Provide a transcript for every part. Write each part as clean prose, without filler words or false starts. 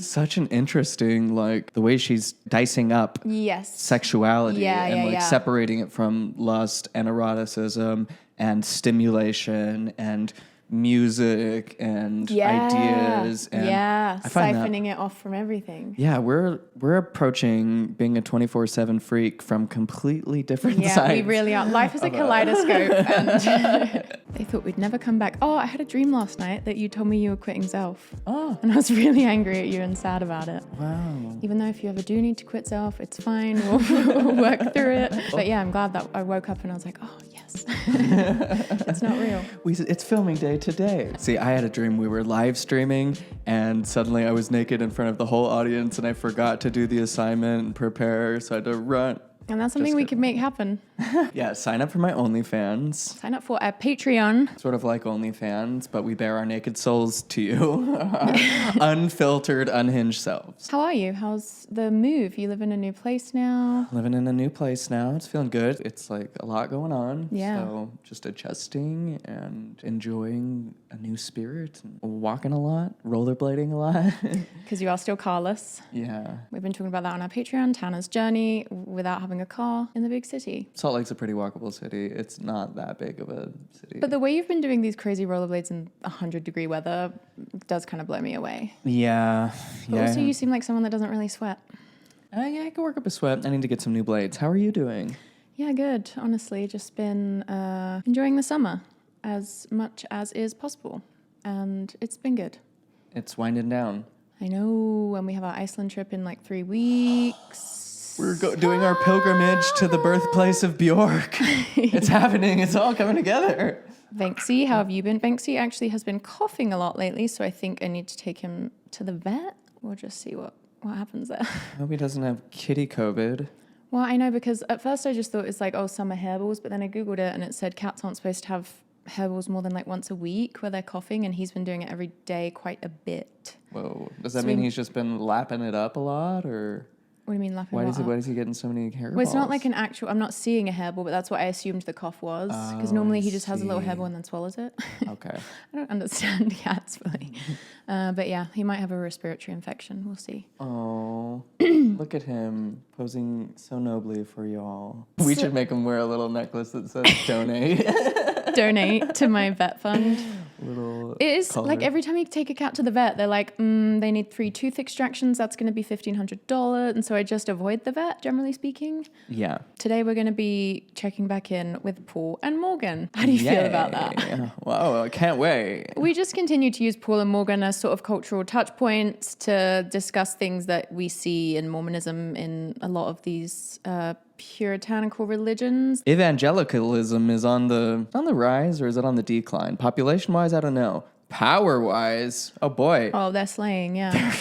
Such an interesting, like, the way she's dicing up sexuality and separating it from lust and eroticism and stimulation and music and ideas. And siphoning it off from everything. Yeah, we're approaching being a 24/7 freak from completely different sides. Yeah, we really are. Life is a kaleidoscope. And they thought we'd never come back. Oh, I had a dream last night that you told me you were quitting Self. Oh. And I was really angry at you and sad about it. Wow. Even though if you ever do need to quit Self, it's fine. We'll work through it. But yeah, I'm glad that I woke up and I was like, oh, yes. It's not real. It's filming day today. See, I had a dream we were live streaming and suddenly I was naked in front of the whole audience and I forgot to do the assignment and prepare, so I had to run. And that's something we could make happen. Yeah, sign up for my OnlyFans. Sign up for our Patreon. Sort of like OnlyFans, but we bare our naked souls to you. Unfiltered, unhinged selves. How are you? How's the move? You live in a new place now? Living in a new place now. It's feeling good. It's like a lot going on. Yeah. So just adjusting and enjoying a new spirit. And walking a lot. Rollerblading a lot. Because you are still carless. Yeah. We've been talking about that on our Patreon, Tanner's journey without having a car in the big city. Salt Lake's a pretty walkable city. It's not that big of a city. But the way you've been doing these crazy rollerblades in 100-degree weather does kind of blow me away. Yeah. But also you seem like someone that doesn't really sweat. Yeah, I can work up a sweat. I need to get some new blades. How are you doing? Yeah, good. Honestly, just been enjoying the summer as much as is possible. And it's been good. It's winding down. I know. And we have our Iceland trip in like 3 weeks. We're doing our pilgrimage to the birthplace of Bjork. It's happening. It's all coming together. Venksy, how have you been? Venksy actually has been coughing a lot lately, so I think I need to take him to the vet. We'll just see what happens there. I hope he doesn't have kitty COVID. Well, I know, because at first I just thought it's like, oh, summer hairballs, but then I Googled it and it said cats aren't supposed to have hairballs more than like once a week where they're coughing, and he's been doing it every day quite a bit. Whoa. Does that mean he's just been lapping it up a lot, or... What do you mean lapping Why it up? Why is he getting so many hairballs? Well, it's not like an actual... I'm not seeing a hairball, but that's what I assumed the cough was. Because normally he just has a little hairball and then swallows it. Okay. I don't understand cats, really. But yeah, he might have a respiratory infection. We'll see. Oh, look at him posing so nobly for y'all. We should make him wear a little necklace that says donate. Donate to my vet fund. It is color. like every time you take a cat to the vet, they're like, they need 3 tooth extractions. That's going to be $1,500. And so I just avoid the vet, generally speaking. Yeah. Today we're going to be checking back in with Paul and Morgan. How do you feel about that? Wow, I can't wait. We just continue to use Paul and Morgan as sort of cultural touch points to discuss things that we see in Mormonism in a lot of these puritanical religions. Evangelicalism is on the rise, or is it on the decline? Population-wise, I don't know. Power-wise, oh boy. Oh, they're slaying, yeah.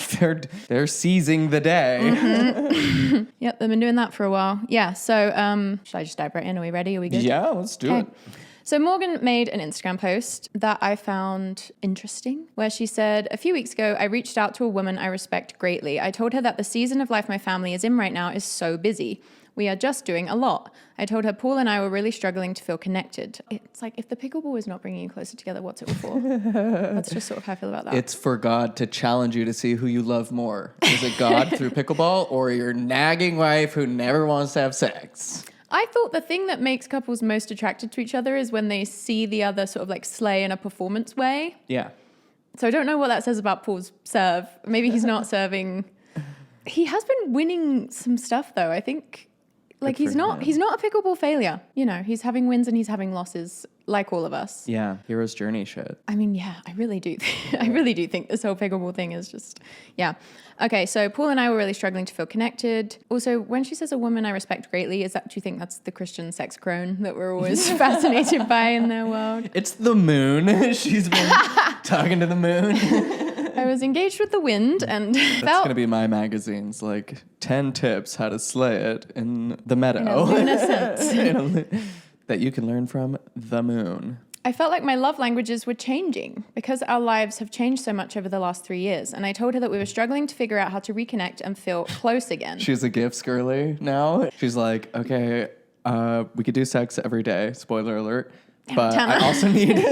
They're seizing the day. Mm-hmm. Yep, they've been doing that for a while. Yeah, so should I just dive right in? Are we ready? Are we good? Yeah, let's do it. So Morgan made an Instagram post that I found interesting, where she said, a few weeks ago, I reached out to a woman I respect greatly. I told her that the season of life my family is in right now is so busy. We are just doing a lot. I told her Paul and I were really struggling to feel connected. It's like, if the pickleball is not bringing you closer together, what's it all for? That's just sort of how I feel about that. It's for God to challenge you to see who you love more. Is it God through pickleball, or your nagging wife who never wants to have sex? I thought the thing that makes couples most attracted to each other is when they see the other sort of like slay in a performance way. Yeah. So I don't know what that says about Paul's serve. Maybe he's not serving. He has been winning some stuff though. I think like he's not a pickleball failure. You know, he's having wins and he's having losses like all of us. Yeah, hero's journey shit. I mean, yeah, I really do. I really do think this whole pickleball thing is just, yeah. Okay, so Paul and I were really struggling to feel connected. Also, when she says a woman I respect greatly, do you think that's the Christian sex crone that we're always fascinated by in their world? It's the moon. She's been talking to the moon. I was engaged with the wind and that's going to be my magazine's, like 10 tips how to slay it in the meadow. In a lunar sense. That you can learn from the moon. I felt like my love languages were changing because our lives have changed so much over the last 3 years. And I told her that we were struggling to figure out how to reconnect and feel close again. She's a gifts girly now. She's like, okay, we could do sex every day. Spoiler alert. But I also need...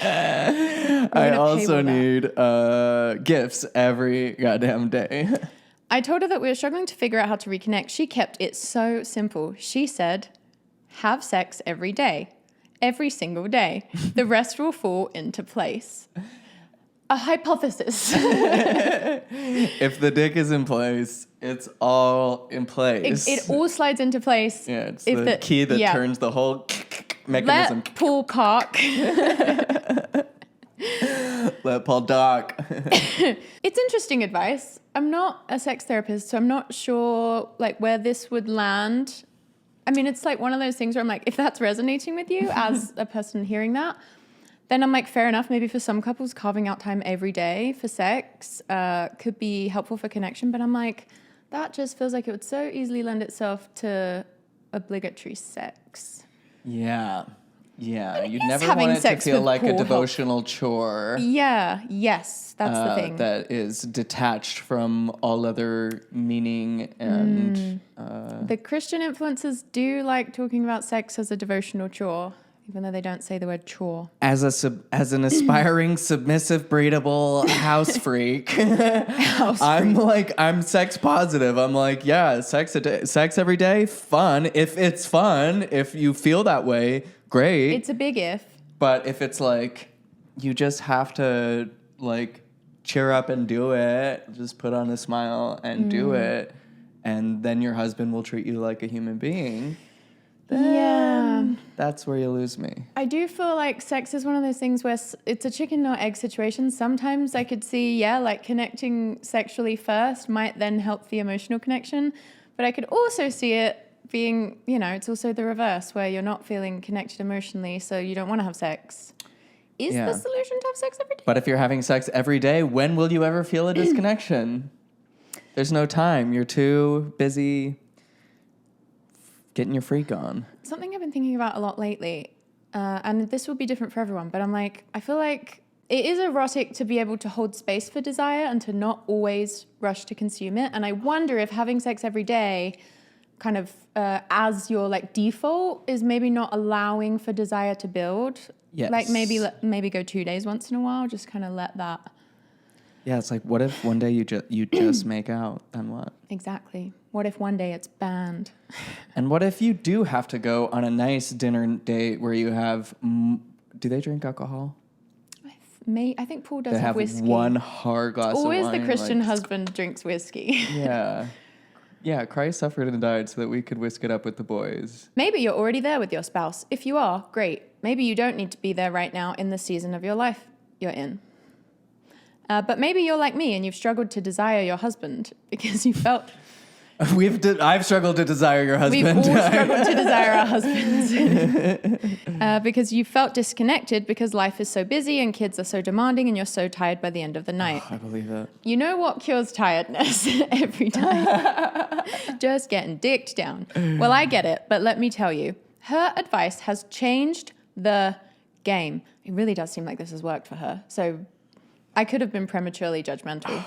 I also need gifts every goddamn day. I told her that we were struggling to figure out how to reconnect. She kept it so simple. She said, have sex every day. Every single day. The rest will fall into place. A hypothesis. If the dick is in place, it's all in place. It all slides into place. Yeah, it's the key that turns the whole mechanism. Let Paul cock. Let Paul dock. It's interesting advice. I'm not a sex therapist, so I'm not sure like where this would land. I mean, it's like one of those things where I'm like, if that's resonating with you as a person hearing that, then I'm like, fair enough. Maybe for some couples, carving out time every day for sex could be helpful for connection. But I'm like, that just feels like it would so easily lend itself to obligatory sex. Yeah. Yeah, you'd never want it to feel like a devotional chore. Yeah, yes, that's the thing. That is detached from all other meaning and... The Christian influencers do like talking about sex as a devotional chore, even though they don't say the word chore. As an aspiring, submissive, breedable house freak, I'm sex positive. I'm like, yeah, sex every day, fun. If it's fun, if you feel that way, great. It's a big if. But if it's like, you just have to like cheer up and do it, just put on a smile and do it, and then your husband will treat you like a human being. Then that's where you lose me. I do feel like sex is one of those things where it's a chicken or egg situation. Sometimes I could see, like connecting sexually first might then help the emotional connection. But I could also see it being, it's also the reverse where you're not feeling connected emotionally, so you don't want to have sex. Is the solution to have sex every day? But if you're having sex every day, when will you ever feel a disconnection? There's no time. You're too busy getting your freak on. Something I've been thinking about a lot lately, and this will be different for everyone, but I'm like, I feel like it is erotic to be able to hold space for desire and to not always rush to consume it. And I wonder if having sex every day kind of as your like default is maybe not allowing for desire to build. Yes. Like maybe go 2 days once in a while, just kind of let that. Yeah, it's like, what if one day you just make out, then what? Exactly. What if one day it's banned? And what if you do have to go on a nice dinner date where you have, do they drink alcohol? I think Paul does have whiskey. One hard glass of wine. Always the Christian husband drinks whiskey. Yeah. Yeah, Christ suffered and died so that we could whisk it up with the boys. Maybe you're already there with your spouse. If you are, great. Maybe you don't need to be there right now in the season of your life you're in. But maybe you're like me and you've struggled to desire your husband because you felt... I've struggled to desire your husband. We've all struggled to desire our husbands. Because you felt disconnected because life is so busy and kids are so demanding and you're so tired by the end of the night. Oh, I believe it. You know what cures tiredness every time? Just getting dicked down. Well, I get it, but let me tell you, her advice has changed the game. It really does seem like this has worked for her. So I could have been prematurely judgmental.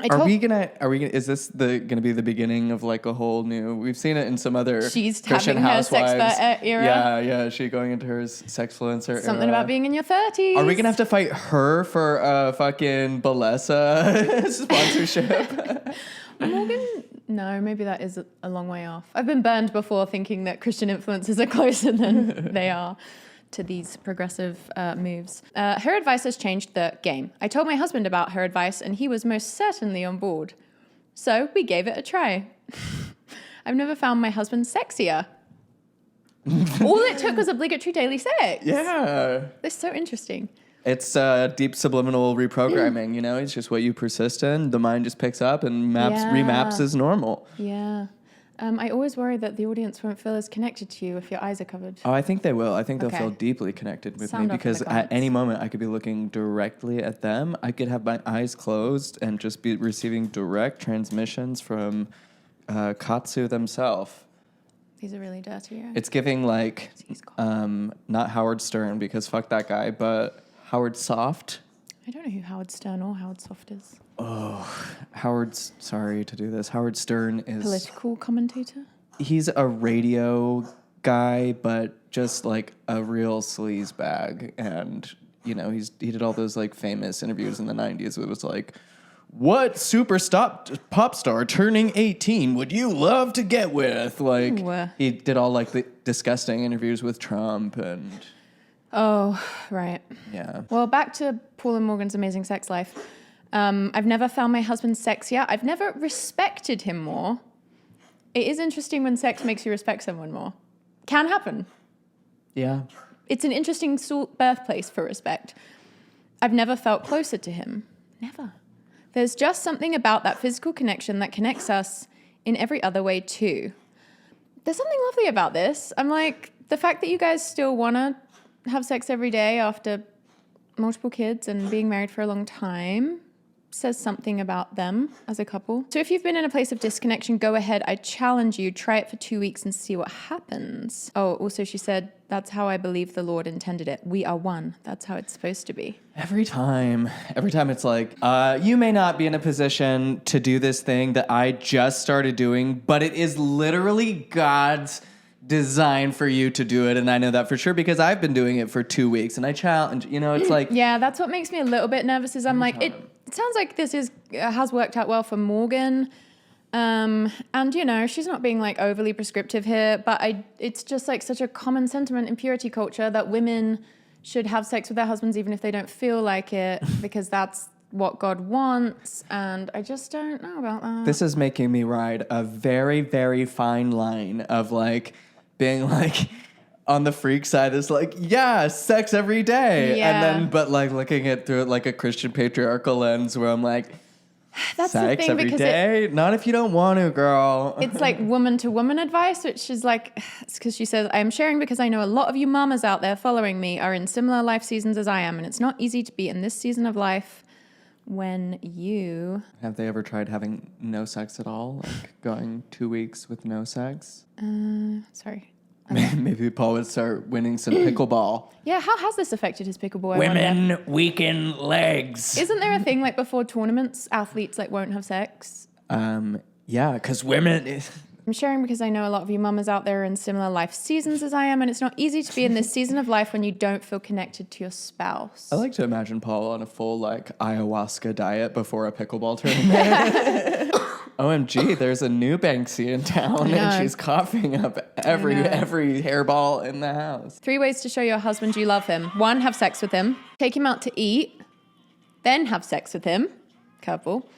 Is this gonna be the beginning of like a whole new? We've seen it in some other Christian housewives. Her sex era. Yeah, she going into her sexfluencer. Something about being in your 30s. Are we gonna have to fight her for a fucking Bellesa sponsorship? Morgan, no, maybe that is a long way off. I've been burned before thinking that Christian influencers are closer than they are to these progressive moves. Her advice has changed the game. I told my husband about her advice and he was most certainly on board. So we gave it a try. I've never found my husband sexier. All it took was obligatory daily sex. Yeah. That's so interesting. It's deep subliminal reprogramming, It's just what you persist in. The mind just picks up and remaps as normal. Yeah. I always worry that the audience won't feel as connected to you if your eyes are covered. Oh, I think they will. I think they'll feel deeply connected with me because at any moment I could be looking directly at them. I could have my eyes closed and just be receiving direct transmissions from Katsu themselves. These are really dirty. Yeah. It's giving like, not Howard Stern because fuck that guy, but Howard Soft. I don't know who Howard Stern or Howard Soft is. Oh, sorry to do this. Howard Stern is... Political commentator? He's a radio guy, but just like a real sleaze bag. And he did all those like famous interviews in the 90s. It was like, what pop star turning 18 would you love to get with? Like, he did all like the disgusting interviews with Trump and... Oh, right. Yeah. Well, back to Paul and Morgan's amazing sex life. I've never found my husband sexier. I've never respected him more. It is interesting when sex makes you respect someone more. Can happen. Yeah. It's an interesting birthplace for respect. I've never felt closer to him. Never. There's just something about that physical connection that connects us in every other way too. There's something lovely about this. I'm like, the fact that you guys still want to have sex every day after multiple kids and being married for a long time says something about them as a couple. So if you've been in a place of disconnection, go ahead. I challenge you, try it for 2 weeks and see what happens. Oh, also she said, that's how I believe the Lord intended it. We are one. That's how it's supposed to be. Every time it's like, you may not be in a position to do this thing that I just started doing, but it is literally God's design for you to do it. And I know that for sure because I've been doing it for 2 weeks and I challenge, it's like... Yeah, that's what makes me a little bit nervous is I'm like, it sounds like this has worked out well for Morgan. And, she's not being like overly prescriptive here, but it's just like such a common sentiment in purity culture that women should have sex with their husbands even if they don't feel like it because that's what God wants. And I just don't know about that. This is making me ride a very, very fine line of like being like on the freak side is like, yeah, sex every day. Yeah. And then, but like looking at through like a Christian patriarchal lens where I'm like, that's sex the thing, every day? Not if you don't want to, girl. It's like woman to woman advice, which is like, it's because she says, I am sharing because I know a lot of you mamas out there following me are in similar life seasons as I am. And it's not easy to be in this season of life when you... Have they ever tried having no sex at all? Like going 2 weeks with no sex? Sorry. Maybe Paul would start winning some pickleball. Yeah, how has this affected his pickleball? Women weaken legs. Isn't there a thing like before tournaments, athletes like won't have sex? Yeah, because women... I'm sharing because I know a lot of you mamas out there are in similar life seasons as I am, and it's not easy to be in this season of life when you don't feel connected to your spouse. I like to imagine Paul on a full like ayahuasca diet before a pickleball tournament. OMG, there's a new Banksy in town and she's coughing up every hairball in the house. 3 ways to show your husband you love him. 1, have sex with him. Take him out to eat. Then have sex with him. Couple.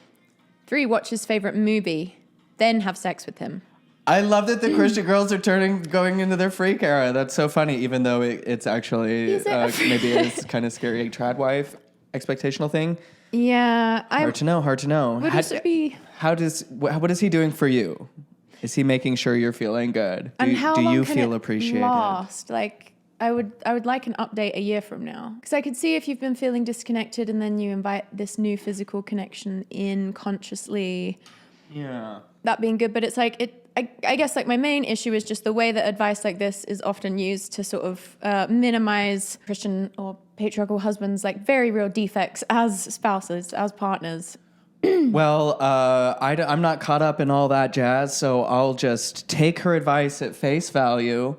3, watch his favorite movie. Then have sex with him. I love that the Christian girls are going into their freak era. That's so funny, even though it's actually maybe it's kind of scary trad wife expectational thing. Yeah. Hard to know. What is he doing for you? Is he making sure you're feeling good? Do you feel appreciated? Last? Like, I would like an update a year from now. Because I could see if you've been feeling disconnected and then you invite this new physical connection in consciously. Yeah. That being good. But it's like, I guess like my main issue is just the way that advice like this is often used to sort of minimize Christian or patriarchal husbands' like very real defects as spouses, as partners. Well, I'm not caught up in all that jazz, so I'll just take her advice at face value,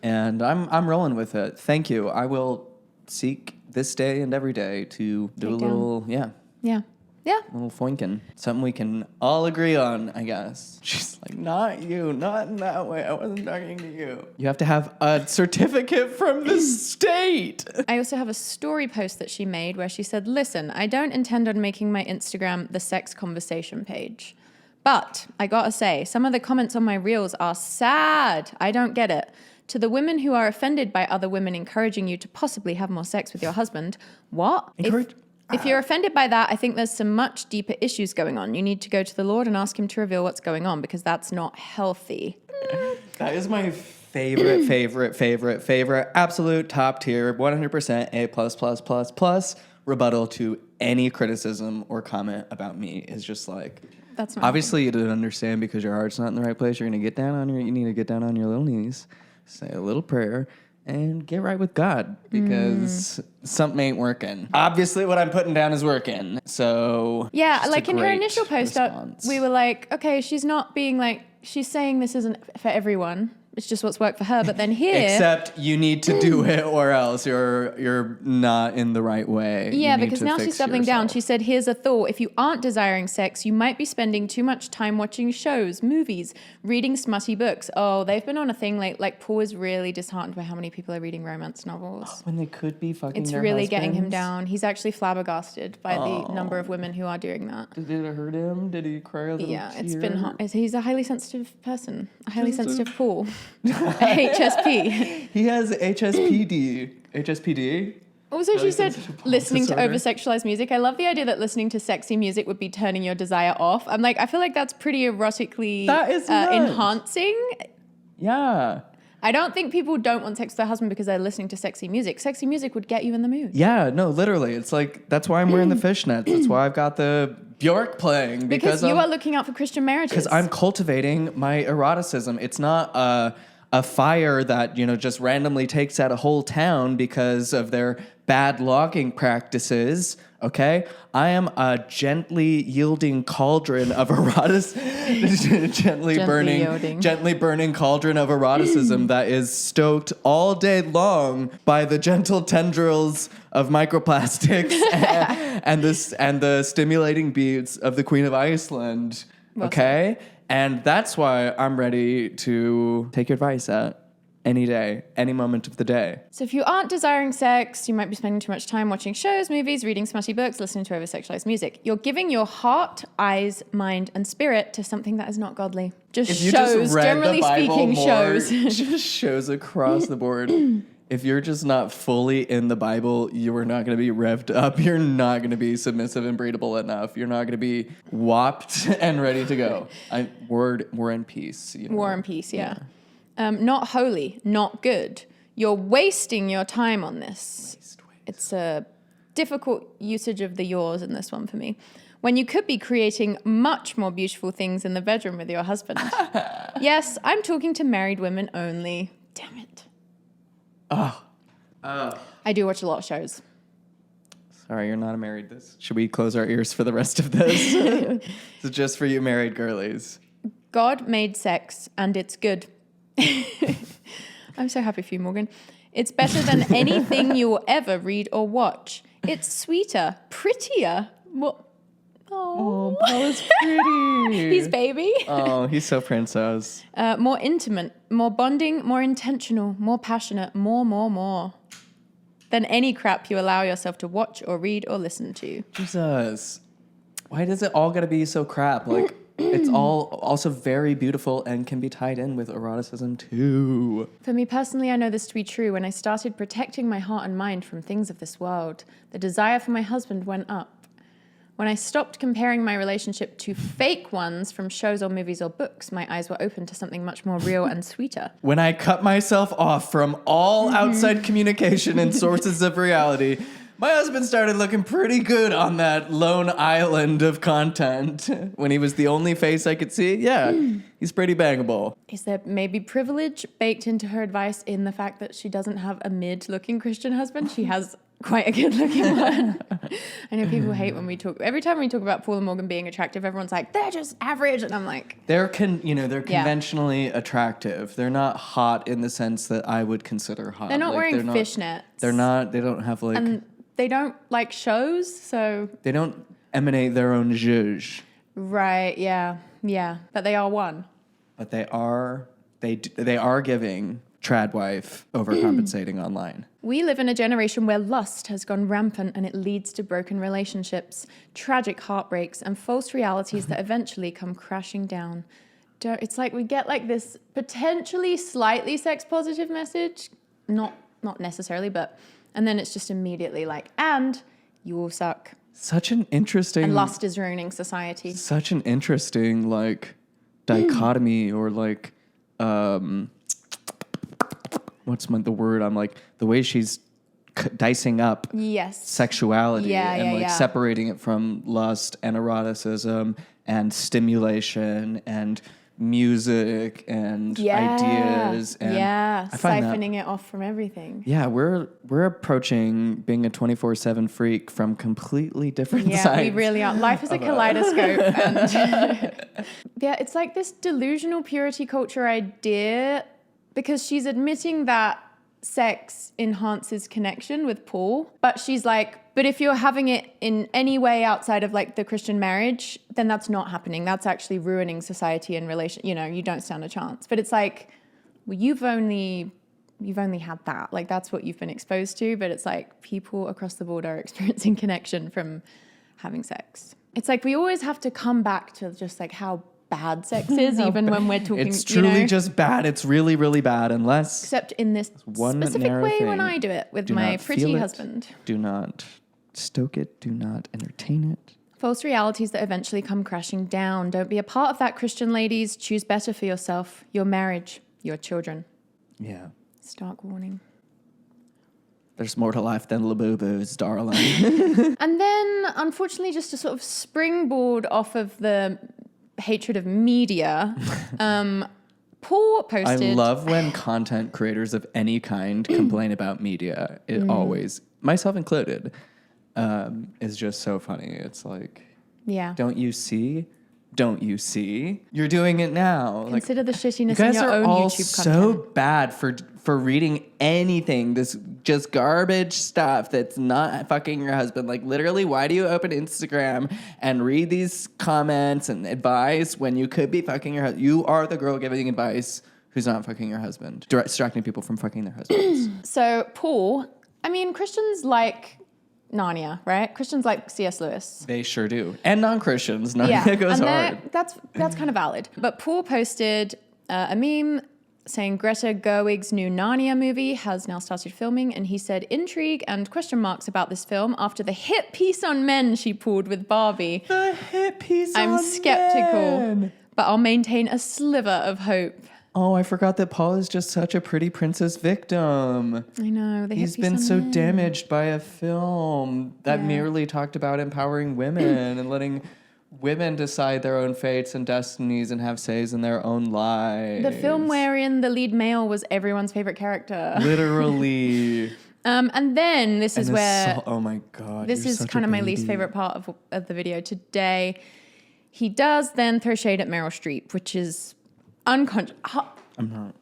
and I'm rolling with it. Thank you. I will seek this day and every day to do a little, Yeah. A little foinkin'. Something we can all agree on, I guess. She's like, not you, not in that way. I wasn't talking to you. You have to have a certificate from the state. I also have a story post that she made where she said, listen, I don't intend on making my Instagram the sex conversation page. But I gotta say, some of the comments on my reels are sad. I don't get it. To the women who are offended by other women encouraging you to possibly have more sex with your husband, what? If you're offended by that, I think there's some much deeper issues going on. You need to go to the Lord and ask him to reveal what's going on because that's not healthy. That is my favorite, absolute top tier, 100% A++++ rebuttal to any criticism or comment about me is just like, that's not obviously you didn't understand because your heart's not in the right place. You need to get down on your little knees, say a little prayer, and get right with God because something ain't working. Obviously, what I'm putting down is working. So yeah, like in her initial post, we were like, okay, she's not being like, she's saying this isn't for everyone. It's just what's worked for her. But then here... Except you need to do it or else you're not in the right way. Yeah, because now she's doubling down. She said, here's a thought. If you aren't desiring sex, you might be spending too much time watching shows, movies, reading smutty books. Oh, they've been on a thing like Paul is really disheartened by how many people are reading romance novels. When they could be fucking It's their really husbands. Getting him down. He's actually flabbergasted by the number of women who are doing that. Did it hurt him? Did he cry a little Yeah, tear? it's been hot. He's a highly sensitive person. A highly sensitive Paul. HSP. He has HSPD. HSPD? Also, she said listening to over-sexualized music. I love the idea that listening to sexy music would be turning your desire off. I'm like, I feel like that's pretty erotically enhancing. Yeah. I don't think people don't want sex with their husband because they're listening to sexy music. Sexy music would get you in the mood. Yeah, no, literally. It's like, that's why I'm wearing the fishnets. That's why I've got the Bjork playing. Because you are looking out for Christian marriages. Because I'm cultivating my eroticism. It's not a fire that, just randomly takes out a whole town because of their bad logging practices. Okay, I am a gently yielding cauldron of gently burning cauldron of eroticism that is stoked all day long by the gentle tendrils of microplastics and the stimulating beats of the Queen of Iceland. Okay, and that's why I'm ready to take your advice at any day, any moment of the day. So if you aren't desiring sex, you might be spending too much time watching shows, movies, reading smutty books, listening to over-sexualized music. You're giving your heart, eyes, mind, and spirit to something that is not godly. Just shows, generally speaking, shows. Just shows across the board. If you're just not fully in the Bible, you are not going to be revved up. You're not going to be submissive and breedable enough. You're not going to be whopped and ready to go. War and peace. War and peace, yeah. Not holy, not good. You're wasting your time on this. Waste. It's a difficult usage of the yours in this one for me. When you could be creating much more beautiful things in the bedroom with your husband. Yes, I'm talking to married women only. Damn it. I do watch a lot of shows. Sorry, you're not married. Should we close our ears for the rest of this? It's just for you married girlies. God made sex and it's good. I'm so happy for you, Morgan. It's better than anything you will ever read or watch. It's sweeter, prettier. Oh, Paula's pretty. He's baby. Oh, he's so princess. More intimate, more bonding, more intentional, more passionate, more than any crap you allow yourself to watch or read or listen to. Jesus. Why does it all gotta be so crap? Like, it's all also very beautiful and can be tied in with eroticism too. For me personally, I know this to be true. When I started protecting my heart and mind from things of this world, the desire for my husband went up. When I stopped comparing my relationship to fake ones from shows or movies or books, my eyes were open to something much more real and sweeter. When I cut myself off from all outside communication and sources of reality, my husband started looking pretty good on that lone island of content. When he was the only face I could see, yeah, he's pretty bangable. Is there maybe privilege baked into her advice in the fact that she doesn't have a mid-looking Christian husband? She has quite a good-looking one. I know people hate when we talk. Every time we talk about Paul and Morgan being attractive, everyone's like, they're just average. And I'm like... They're conventionally attractive. They're not hot in the sense that I would consider hot. They're not wearing fishnets. They don't have like... And they don't like shows, so... They don't emanate their own zhuzh. Right, yeah. But they are one. But they are giving trad wife overcompensating online. We live in a generation where lust has gone rampant and it leads to broken relationships, tragic heartbreaks, and false realities that eventually come crashing down. It's like we get like this potentially slightly sex positive message, not necessarily, but... And then it's just immediately like, and you will suck. Such an interesting... And lust is ruining society. Such an interesting, like, dichotomy or, like, what's the word? I'm like, the way she's dicing up sexuality and separating it from lust and eroticism and stimulation and music and ideas and siphoning it off from everything. Yeah, we're approaching being a 24/7 freak from completely different sides. Yeah, we really are. Life is a kaleidoscope. And it's like this delusional purity culture idea because she's admitting that sex enhances connection with Paul, but she's like, but if you're having it in any way outside of like the Christian marriage, then that's not happening. That's actually ruining society and relation. You know, you don't stand a chance. But it's like, well, you've only had that. Like, that's what you've been exposed to. But it's like people across the board are experiencing connection from having sex. It's like we always have to come back to just like how bad sex is, even when we're talking. It's truly just bad. It's really, really bad, unless. Except in this one specific way when I do it with my pretty husband. Do not stoke it. Do not entertain it. False realities that eventually come crashing down. Don't be a part of that, Christian ladies. Choose better for yourself, your marriage, your children. Yeah. Stark warning. There's more to life than labubus, darling. And then, unfortunately, just to sort of springboard off of the hatred of media, Paul posted... I love when content creators of any kind complain about media. It always, myself included, is just so funny. It's like, yeah, don't you see? Don't you see? You're doing it now. Consider the shittiness in your own YouTube content. So bad for reading anything, this just garbage stuff that's not fucking your husband. Like, literally, why do you open Instagram and read these comments and advice when you could be fucking your husband? You are the girl giving advice who's not fucking your husband, distracting people from fucking their husbands. So Paul, I mean, Christians like Narnia, right? Christians like C.S. Lewis. They sure do. And non-Christians. Narnia goes hard. That's kind of valid. But Paul posted a meme saying Greta Gerwig's new Narnia movie has now started filming, and he said intrigue and question marks about this film after the hit piece on men she pulled with Barbie. The hit piece on men. I'm skeptical, but I'll maintain a sliver of hope. Oh, I forgot that Paul is just such a pretty princess victim. I know. He's been so damaged by a film that merely talked about empowering women and letting women decide their own fates and destinies and have says in their own lives. The film wherein the lead male was everyone's favorite character. Literally. And then this is where... oh my God. This is kind of my least favorite part of the video today. He does then throw shade at Meryl Streep, which is unconscious. I'm not.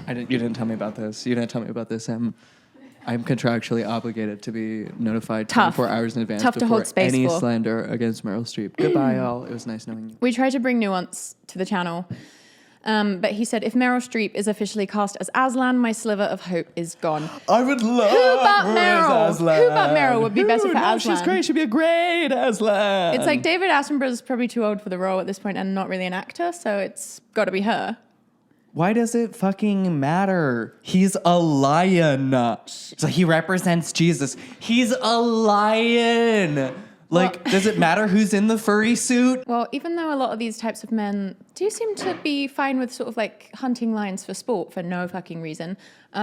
You didn't tell me about this. You didn't tell me about this. I'm contractually obligated to be notified 24 hours in advance before any slander against Meryl Streep. Goodbye, all. It was nice knowing you. We try to bring nuance to the channel. But he said, if Meryl Streep is officially cast as Aslan, my sliver of hope is gone. I would love Who but Meryl? Who but Meryl would be better for Aslan? She's great. She'd be a great Aslan. It's like David Attenborough is probably too old for the role at this point and not really an actor, so it's got to be her. Why does it fucking matter? He's a lion. So he represents Jesus. He's a lion. Like, does it matter who's in the furry suit? Well, even though a lot of these types of men do seem to be fine with sort of like hunting lions for sport for no fucking reason,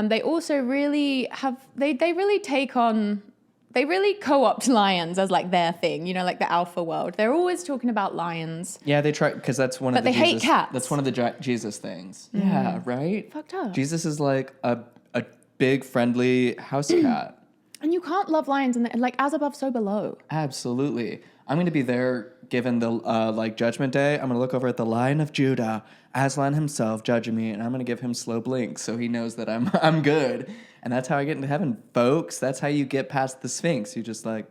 they also really have, they really take on, they really co-opt lions as like their thing, you know, like the alpha world. They're always talking about lions. Yeah, they try, because that's one of the Jesus. But they hate cats. That's one of the Jesus things. Yeah, right? Fucked up. Jesus is like a big, friendly house cat. And you can't love lions and like as above, so below. Absolutely. I'm going to be there given the like judgment day. I'm going to look over at the Lion of Judah, Aslan himself judging me, and I'm going to give him slow blinks so he knows that I'm good. And that's how I get into heaven, folks. That's how you get past the Sphinx. You just like,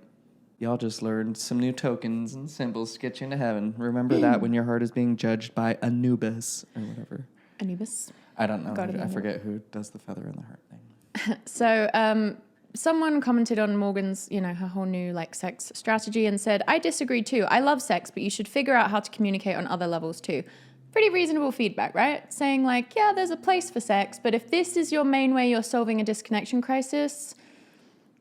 y'all just learned some new tokens and symbols to get you into heaven. Remember that when your heart is being judged by Anubis or whatever. Anubis? I don't know. I forget who does the feather in the heart thing. So, someone commented on Morgan's, you know, her whole new like sex strategy and said, I disagree too. I love sex, but you should figure out how to communicate on other levels too. Pretty reasonable feedback, right? Saying like, yeah, there's a place for sex, but if this is your main way you're solving a disconnection crisis,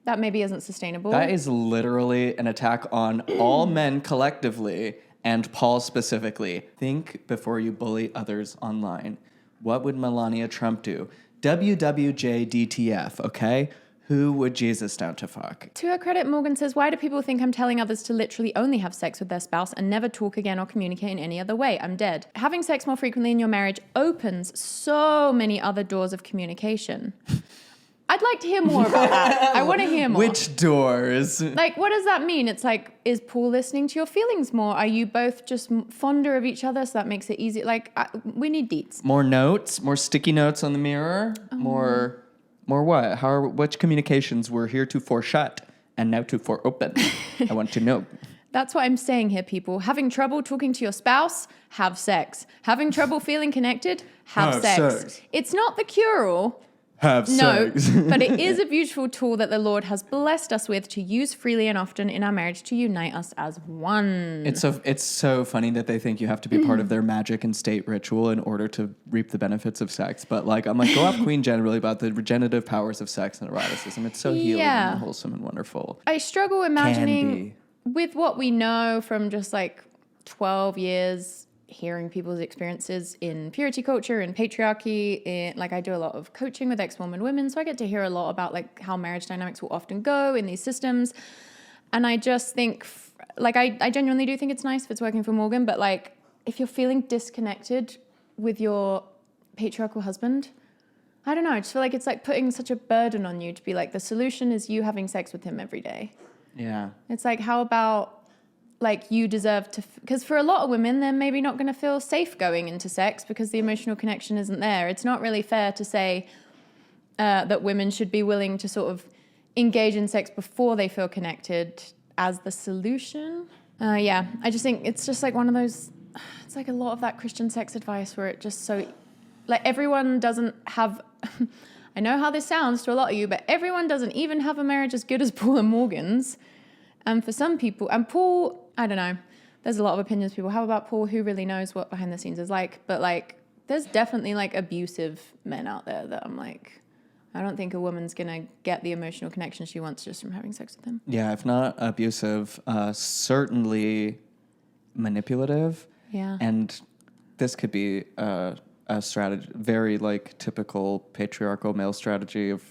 that maybe isn't sustainable. That is literally an attack on all men collectively and Paul specifically. Think before you bully others online. What would Melania Trump do? WWJDTF, okay? Who would Jesus down to fuck? To her credit, Morgan says, why do people think I'm telling others to literally only have sex with their spouse and never talk again or communicate in any other way? I'm dead. Having sex more frequently in your marriage opens so many other doors of communication. I'd like to hear more about that. I want to hear more. Which doors? Like, what does that mean? It's like, is Paul listening to your feelings more? Are you both just fonder of each other, so that makes it easy? Like, we need deets. More notes, more sticky notes on the mirror, more what? Which communications were heretofore shut and now to open? I want to know. That's what I'm saying here, people. Having trouble talking to your spouse? Have sex. Having trouble feeling connected? Have sex. It's not the cure-all. Have sex. No, but it is a beautiful tool that the Lord has blessed us with to use freely and often in our marriage to unite us as one. It's so funny that they think you have to be part of their magic and state ritual in order to reap the benefits of sex. But like, I'm like, go off Queen Jen really about the regenerative powers of sex and eroticism. It's so healing and wholesome and wonderful. I struggle imagining with what we know from just like 12 years hearing people's experiences in purity culture and patriarchy. Like I do a lot of coaching with ex-Mormon women, so I get to hear a lot about like how marriage dynamics will often go in these systems. And I just think, like, I genuinely do think it's nice if it's working for Morgan, but like if you're feeling disconnected with your patriarchal husband, I don't know, I just feel like it's like putting such a burden on you to be like, the solution is you having sex with him every day. Yeah. It's like, how about like you deserve to, because for a lot of women, they're maybe not going to feel safe going into sex because the emotional connection isn't there. It's not really fair to say that women should be willing to sort of engage in sex before they feel connected as the solution. I just think it's just like one of those, it's like a lot of that Christian sex advice where it just so, like everyone doesn't have, I know how this sounds to a lot of you, but everyone doesn't even have a marriage as good as Paul and Morgan's. And for some people, and Paul, I don't know, there's a lot of opinions, people. How about Paul? Who really knows what behind the scenes is like? But like, there's definitely like abusive men out there that I'm like, I don't think a woman's going to get the emotional connection she wants just from having sex with him. Yeah, if not abusive, certainly manipulative. Yeah. And this could be a strategy, very like typical patriarchal male strategy of,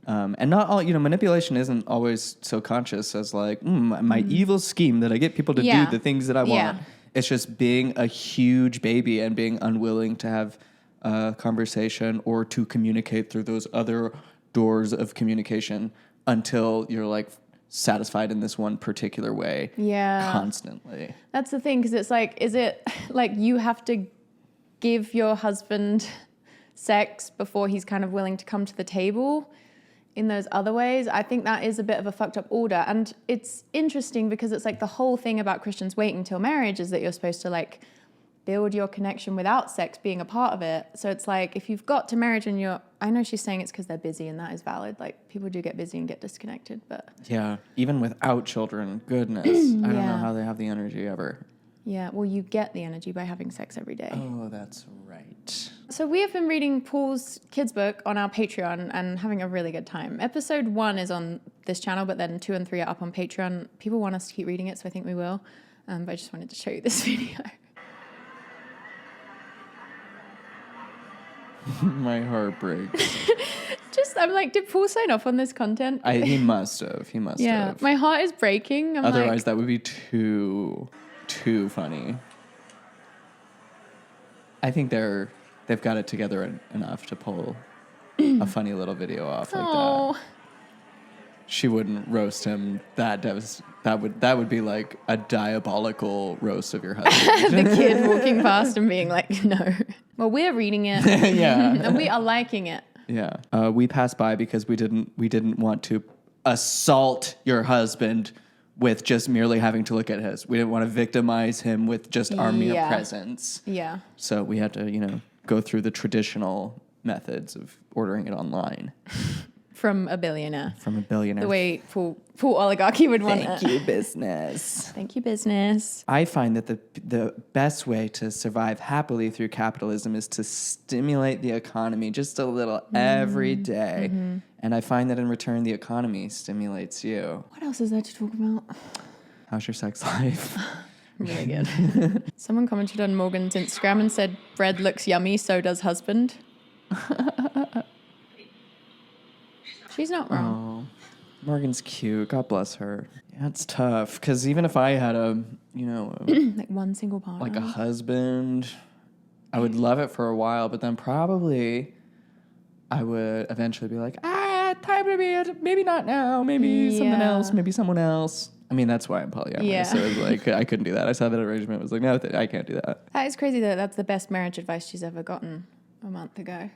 and not all, manipulation isn't always so conscious as like, my evil scheme that I get people to do the things that I want. Yeah. It's just being a huge baby and being unwilling to have a conversation or to communicate through those other doors of communication until you're like satisfied in this one particular way. Yeah. Constantly. That's the thing, because it's like, is it like you have to give your husband sex before he's kind of willing to come to the table in those other ways? I think that is a bit of a fucked up order. And it's interesting because it's like the whole thing about Christians waiting till marriage is that you're supposed to like build your connection without sex being a part of it. So it's like, if you've got to marriage and I know she's saying it's because they're busy, and that is valid. Like people do get busy and get disconnected, but. Yeah, even without children, goodness. I don't know how they have the energy ever. Yeah, well, you get the energy by having sex every day. Oh, that's right. So we have been reading Paul's kids' book on our Patreon and having a really good time. Episode 1 is on this channel, but then 2 and 3 are up on Patreon. People want us to keep reading it, so I think we will. But I just wanted to show you this video. My heart breaks. I'm like, did Paul sign off on this content? He must have. He must have. Yeah, my heart is breaking. Otherwise, that would be too funny. I think they've got it together enough to pull a funny little video off like that. She wouldn't roast him that would be like a diabolical roast of your husband. The kid walking past and being like, no. Well, we're reading it. Yeah. And we are liking it. Yeah. We passed by because we didn't want to assault your husband with just merely having to look at his. We didn't want to victimize him with just our mere presence. Yeah. So we had to, go through the traditional methods of ordering it online. From a billionaire. The way full oligarchy would want it. Thank you, business. Thank you, business. I find that the best way to survive happily through capitalism is to stimulate the economy just a little every day. Mm-hmm. And I find that in return, the economy stimulates you. What else is there to talk about? How's your sex life? Really good. Someone commented on Morgan's Instagram and said, bread looks yummy, so does husband. She's not wrong. Oh, Morgan's cute. God bless her. Yeah, it's tough because even if I had like one single partner, like a husband, I would love it for a while, but then probably I would eventually be like, time to be it. Maybe not now. Maybe something else. Maybe someone else. I mean, that's why I'm polyamorous. Yeah. So it was like, I couldn't do that. I saw that arrangement. I was like, no, I can't do that. That is crazy that that's the best marriage advice she's ever gotten a month ago.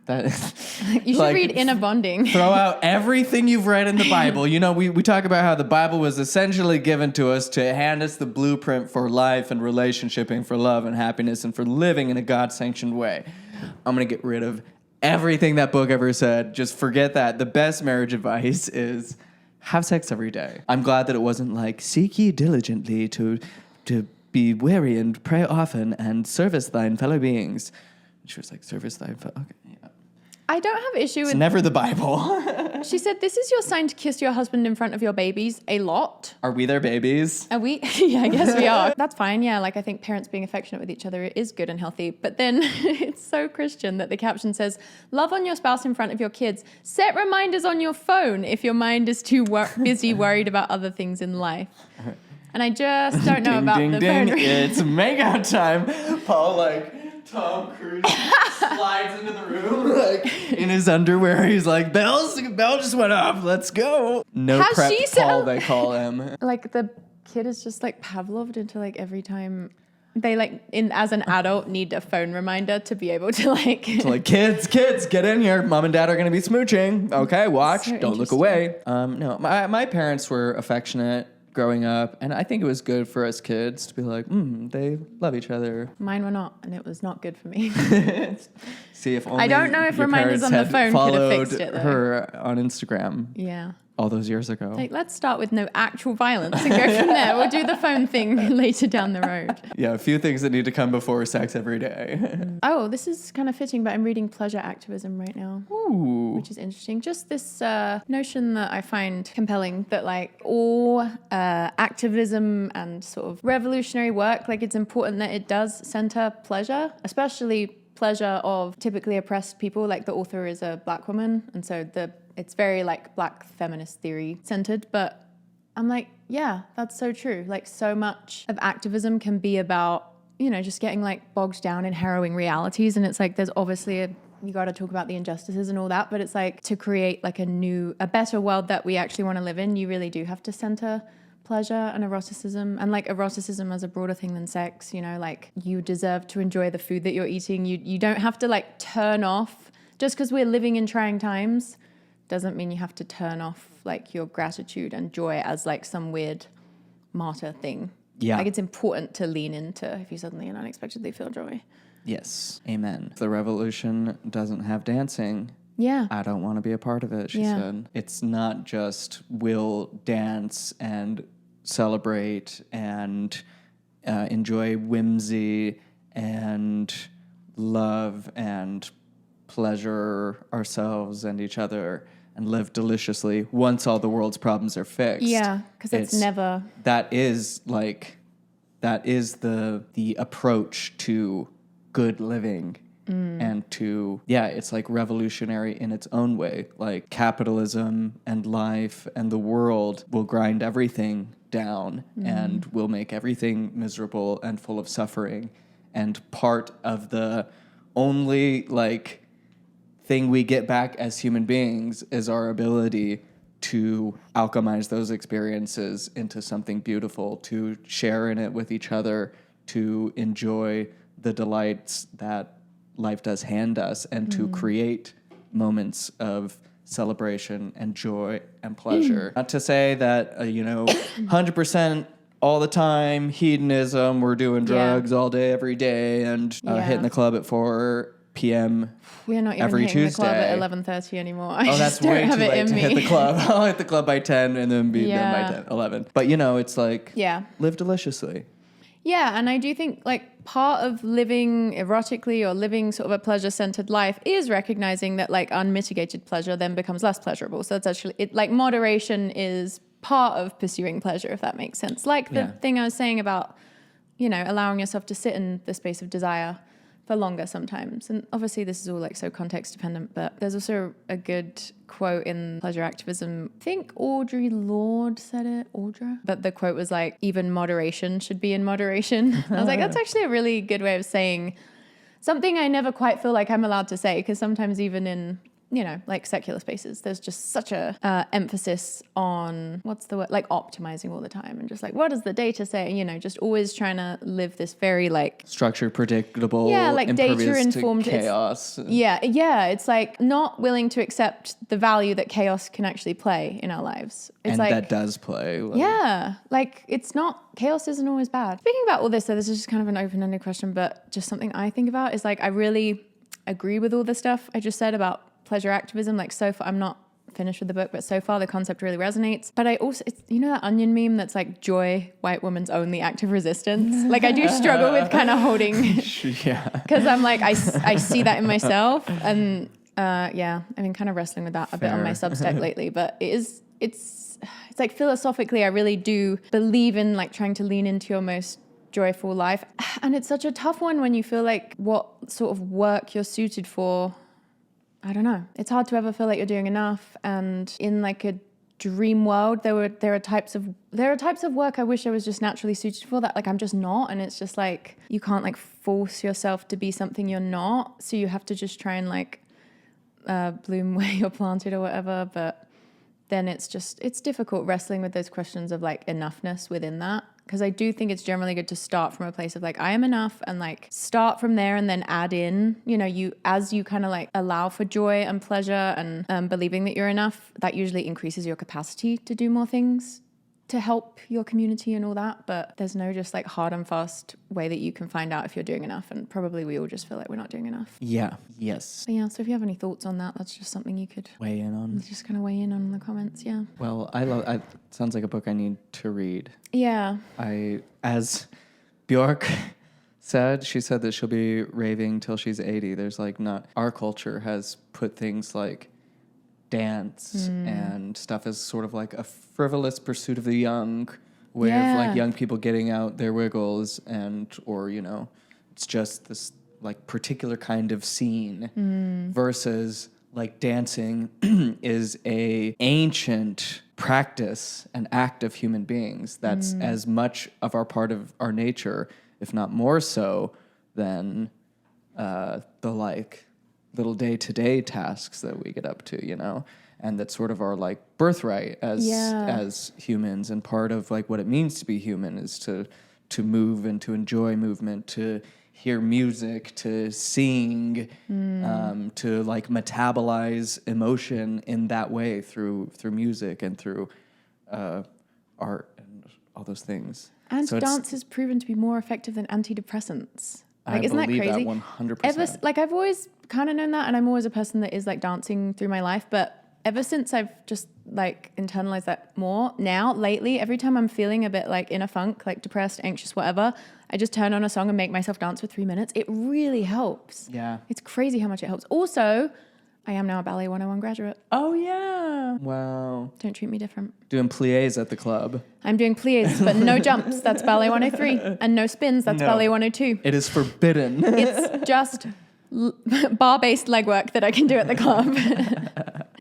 That is, you should like, read Inner Bonding. Throw out everything you've read in the Bible. You know, we talk about how the Bible was essentially given to us to hand us the blueprint for life and relationshiping, for love and happiness, and for living in a God-sanctioned way. I'm going to get rid of everything that book ever said. Just forget that. The best marriage advice is have sex every day. I'm glad that it wasn't like, seek ye diligently to be wary and pray often and service thine fellow beings. She was like, service thy fellow... Okay, yeah. I don't have issue with... It's never the Bible. She said, this is your sign to kiss your husband in front of your babies a lot. Are we their babies? Are we? Yeah, I guess we are. That's fine, yeah. Like, I think parents being affectionate with each other is good and healthy. But then it's so Christian that the caption says, love on your spouse in front of your kids. Set reminders on your phone if your mind is too busy worried about other things in life. And I just don't know about the phone. It's makeout time. Paul, like... Tom Cruise slides into the room like in his underwear. He's like, bell just went off. Let's go. No prep Paul, they call him. Like the kid is just like Pavloved into like every time they like as an adult need a phone reminder to be able to like. So like kids, get in here. Mom and dad are going to be smooching. Okay, watch. So don't look away. No, my parents were affectionate growing up, and I think it was good for us kids to be like, they love each other. Mine were not, and it was not good for me. See, if only I don't know if reminders on the phone could have fixed it, though. Her on Instagram. Yeah. All those years ago. Like, let's start with no actual violence and go from there. We'll do the phone thing later down the road. Yeah, a few things that need to come before sex every day. Oh, this is kind of fitting, but I'm reading Pleasure Activism right now. Ooh. Which is interesting. Just this notion that I find compelling that like all activism and sort of revolutionary work, like it's important that it does center pleasure, especially pleasure of typically oppressed people. Like the author is a Black woman, and so it's very like Black feminist theory centered, but I'm like, yeah, that's so true. Like so much of activism can be about, you know, just getting like bogged down in harrowing realities. And it's like, there's obviously you got to talk about the injustices and all that, but it's like to create like a better world that we actually want to live in, you really do have to center pleasure and eroticism, and like eroticism as a broader thing than sex, you know, like you deserve to enjoy the food that you're eating. You don't have to like turn off just because we're living in trying times. Doesn't mean you have to turn off like your gratitude and joy as like some weird martyr thing. Yeah. Like it's important to lean into if you suddenly and unexpectedly feel joy. Yes. Amen. If the revolution doesn't have dancing, yeah, I don't want to be a part of it, she said. It's not just we'll dance and celebrate and enjoy whimsy and love and pleasure ourselves and each other and live deliciously once all the world's problems are fixed. Yeah, because it's never... That is the approach to good living. And to, it's like revolutionary in its own way. Like capitalism and life and the world will grind everything down and will make everything miserable and full of suffering. And part of the only like thing we get back as human beings is our ability to alchemize those experiences into something beautiful, to share in it with each other, to enjoy the delights that life does hand us, and to create moments of celebration and joy and pleasure. Not to say that, 100% all the time, hedonism, we're doing drugs all day, every day, and hitting the club at 4 p.m. We're not even every hitting Tuesday. The club at 11:30 anymore. Oh, that's way too late to hit the club. I'll hit the club by 10 and then be done by 10, 11. But, it's like, live deliciously. Yeah, and I do think like part of living erotically or living sort of a pleasure-centered life is recognizing that like unmitigated pleasure then becomes less pleasurable. So that's actually like moderation is part of pursuing pleasure, if that makes sense. Like the thing I was saying about, allowing yourself to sit in the space of desire for longer sometimes. And obviously this is all like so context dependent, but there's also a good quote in Pleasure Activism. I think Audre Lorde said it, but the quote was like, even moderation should be in moderation. I was like, that's actually a really good way of saying something I never quite feel like I'm allowed to say, because sometimes even in you know, like secular spaces, there's just such a emphasis on, what's the word, like optimizing all the time, and just like, what does the data say? You know, just always trying to live this very like structured, predictable, like data informed chaos. It's like not willing to accept the value that chaos can actually play in our lives. It's and like, that does play. Like it's not, chaos isn't always bad. Speaking about all this, so this is just kind of an open-ended question, but just something I think about is like, I really agree with all the stuff I just said about pleasure activism. Like so far, I'm not finished with the book, but so far the concept really resonates. But I also, it's, you know that Onion meme that's like, joy, white woman's only act of resistance? Like I do struggle with kind of holding, because I'm like, I see that in myself, and I've been kind of wrestling with that a bit on my Substack lately, but it's like philosophically, I really do believe in like trying to lean into your most joyful life. And it's such a tough one when you feel like what sort of work you're suited for, I don't know. It's hard to ever feel like you're doing enough. And in like a dream world, there are types of work I wish I was just naturally suited for that like I'm just not. And it's just like, you can't like force yourself to be something you're not. So you have to just try and like bloom where you're planted or whatever. But then it's difficult wrestling with those questions of like enoughness within that. Because I do think it's generally good to start from a place of like, I am enough, and like start from there and then add in, you know, as you kind of like allow for joy and pleasure and believing that you're enough, that usually increases your capacity to do more things to help your community and all that. But there's no just like hard and fast way that you can find out if you're doing enough. And probably we all just feel like we're not doing enough. Yeah. Yes. But yeah, so if you have any thoughts on that, that's just something you could weigh in on. Just kind of weigh in on in the comments. Yeah. Well, sounds like a book I need to read. Yeah. As Bjork said, she said that she'll be raving till she's 80. There's like our culture has put things like dance and stuff as sort of like a frivolous pursuit of the young, way of like young people getting out their wiggles, or you know, it's just this like particular kind of scene versus like dancing is a ancient practice, an act of human beings that's as much of our part of our nature, if not more so, than the like little day-to-day tasks that we get up to, you know, and that's sort of our like birthright as humans, and part of like what it means to be human is to move and to enjoy movement, to hear music, to sing, to like metabolize emotion in that way through music and through art and all those things. And so dance is proven to be more effective than antidepressants. Like, isn't that crazy? I believe that 100%. Like, I've always kind of known that, and I'm always a person that is like dancing through my life, but ever since I've just like internalized that more now, lately, every time I'm feeling a bit like in a funk, like depressed, anxious, whatever, I just turn on a song and make myself dance for 3 minutes. It really helps. Yeah. It's crazy how much it helps. Also, I am now a Ballet 101 graduate. Oh, yeah. Wow. Don't treat me different. Doing pliés at the club. I'm doing pliés, but no jumps. That's Ballet 103. And no spins. That's Ballet 102. It is forbidden. It's just bar-based leg work that I can do at the club.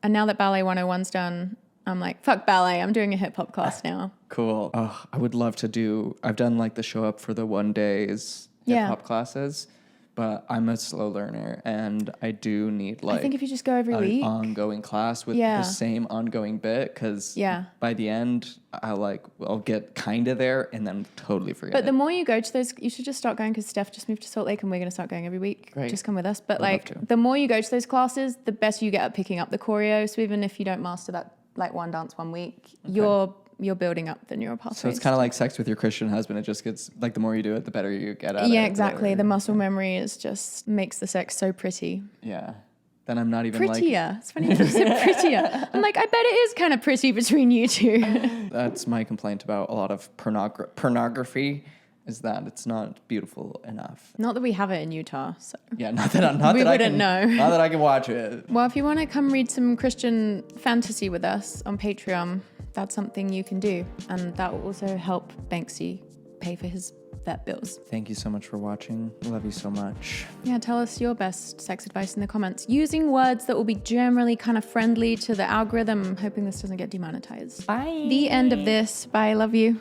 And now that Ballet 101's done, I'm like, fuck ballet. I'm doing a hip-hop class now. Cool. Oh, I would love to I've done like the show up for the 1 days hip-hop classes. But I'm a slow learner, and I do need like, I think if you just go every week, ongoing class with the same ongoing bit, because by the end I'll get kind of there and then totally forget. But the more you go to those, you should just start going, because Steph just moved to Salt Lake and we're going to start going every week. Great. Just come with us. But like the more you go to those classes, the better you get at picking up the choreo. So even if you don't master that like one dance 1 week, you're building up the neural pathways. So it's kind of like sex with your Christian husband. It just gets, like, the more you do it, the better you get at it. Yeah, exactly. The muscle memory is just makes the sex so pretty. Yeah. Then I'm not even prettier. It's funny you said prettier. I'm like, I bet it is kind of pretty between you two. That's my complaint about a lot of pornography, is that it's not beautiful enough. Not that we have it in Utah. So. Yeah, not that I can watch it. Well, if you want to come read some Christian fantasy with us on Patreon, that's something you can do. And that will also help Banksy pay for his vet bills. Thank you so much for watching. Love you so much. Yeah, tell us your best sex advice in the comments, using words that will be generally kind of friendly to the algorithm. I'm hoping this doesn't get demonetized. Bye. The end of this. Bye. Love you.